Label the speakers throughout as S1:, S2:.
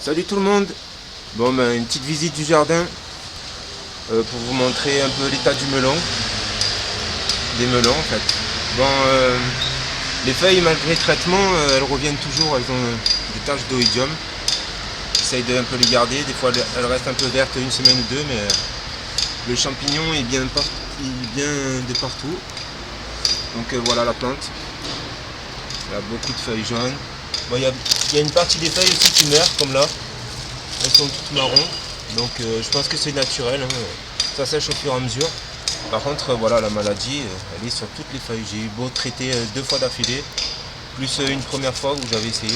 S1: Salut tout le monde. Bon ben une petite visite du jardin pour vous montrer un peu l'état du melon. Des melons en fait. Bon les feuilles malgré traitement elles reviennent toujours, elles ont des taches d'oïdium. J'essaye de un peu les garder, des fois elles restent un peu vertes une semaine ou deux, mais le champignon est bien de partout. Donc voilà la plante. Il y a beaucoup de feuilles jaunes. Bon, il y a une partie des feuilles aussi qui meurent comme là. Elles sont toutes marron, donc je pense que c'est naturel, hein. Ça sèche au fur et à mesure. Par contre voilà, la maladie elle est sur toutes les feuilles. J'ai eu beau traiter 2 fois d'affilée, plus une première fois où j'avais essayé.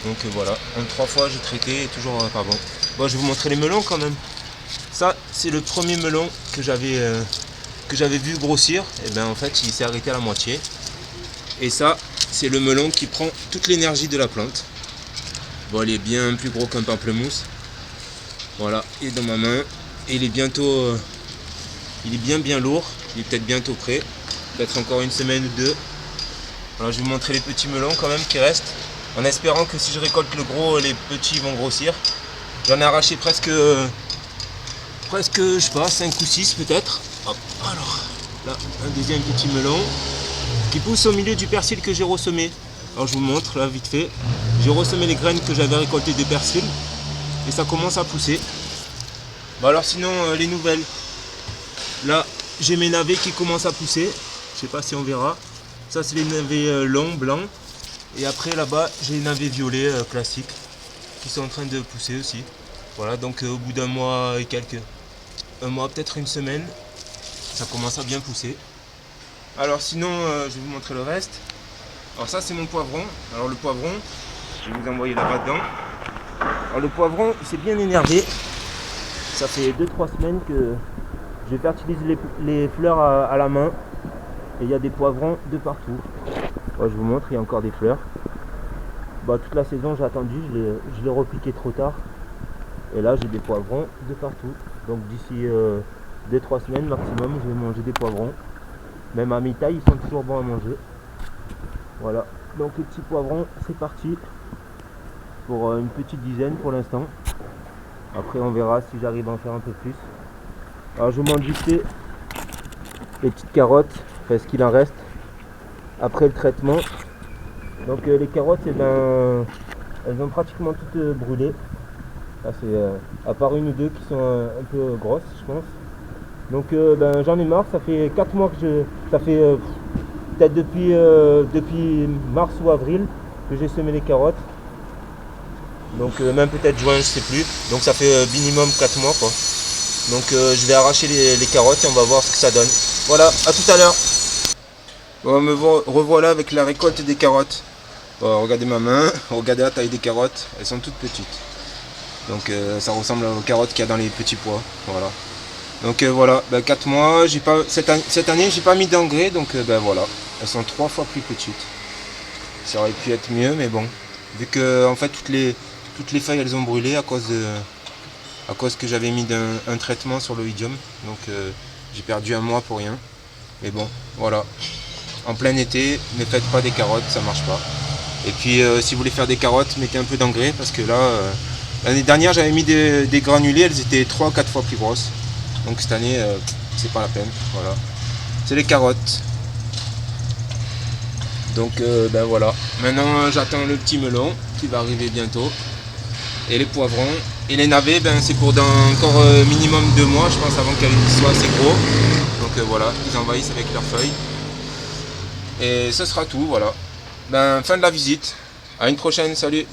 S1: Donc voilà, en 3 fois j'ai traité et toujours pas bon. Bon, je vais vous montrer les melons quand même. Ça c'est le premier melon que j'avais vu grossir, et bien en fait il s'est arrêté à la moitié. Et ça c'est le melon qui prend toute l'énergie de la plante. Bon, il est bien plus gros qu'un pamplemousse. Voilà, il est dans ma main. Et il est bientôt... il est bien lourd. Il est peut-être bientôt prêt. Peut-être encore une semaine ou deux. Alors je vais vous montrer les petits melons quand même qui restent. En espérant que si je récolte le gros, les petits vont grossir. J'en ai arraché presque, je sais pas, 5 ou 6 peut-être. Hop, alors là, un deuxième petit melon qui pousse au milieu du persil que j'ai ressemé. Alors je vous montre là vite fait. J'ai ressemé les graines que j'avais récoltées de persil et ça commence à pousser. Bon alors sinon les nouvelles. Là j'ai mes navets qui commencent à pousser. Je sais pas si on verra. Ça c'est les navets longs, blancs. Et après là-bas j'ai les navets violets classiques qui sont en train de pousser aussi. Voilà, donc au bout d'un mois et quelques. Un mois, peut-être une semaine, ça commence à bien pousser. Alors sinon je vais vous montrer le reste. Alors ça c'est mon poivron. Alors le poivron, je vais vous envoyer là-bas dedans. Alors le poivron il s'est bien énervé. Ça fait 2-3 semaines que je fertilise les fleurs à la main. Et il y a des poivrons de partout. Bon, je vous montre, il y a encore des fleurs. Bah, toute la saison j'ai attendu, je l'ai repiqué trop tard. Et là j'ai des poivrons de partout. Donc d'ici 2-3 semaines maximum je vais manger des poivrons. Même à mi-taille ils sont toujours bons à manger. Voilà, donc les petits poivrons c'est parti pour une petite dizaine pour l'instant. Après on verra si j'arrive à en faire un peu plus. Alors je vous montre vite fait les petites carottes, enfin ce qu'il en reste après le traitement. Donc les carottes, eh ben, elles ont pratiquement toutes brûlé. Là, c'est à part une ou deux qui sont un peu grosses je pense. Donc ben, j'en ai marre, ça fait 4 mois que ça fait peut-être depuis mars ou avril que j'ai semé les carottes. Donc même peut-être juin, je sais plus. Donc ça fait minimum 4 mois quoi. Donc je vais arracher les carottes et on va voir ce que ça donne. Voilà, à tout à l'heure. Bon, me revoilà avec la récolte des carottes. Bon, regardez ma main, regardez la taille des carottes, elles sont toutes petites. Donc ça ressemble aux carottes qu'il y a dans les petits pois. Voilà. Donc voilà, ben, 4 mois, cette année j'ai pas mis d'engrais, donc ben voilà, elles sont 3 fois plus petites. Ça aurait pu être mieux, mais bon, vu que en fait toutes les feuilles elles ont brûlé à cause que j'avais mis un traitement sur l'oïdium, donc j'ai perdu un mois pour rien. Mais bon, voilà, en plein été, ne faites pas des carottes, ça marche pas. Et puis si vous voulez faire des carottes, mettez un peu d'engrais, parce que là, l'année dernière j'avais mis des granulés, elles étaient 3 ou 4 fois plus grosses. Donc cette année, c'est pas la peine. Voilà. C'est les carottes. Donc ben voilà. Maintenant j'attends le petit melon qui va arriver bientôt. Et les poivrons. Et les navets, ben, c'est pour dans encore minimum 2 mois, je pense, avant qu'elles soient assez gros. Donc voilà, ils envahissent avec leurs feuilles. Et ce sera tout, voilà. Ben fin de la visite. À une prochaine, salut.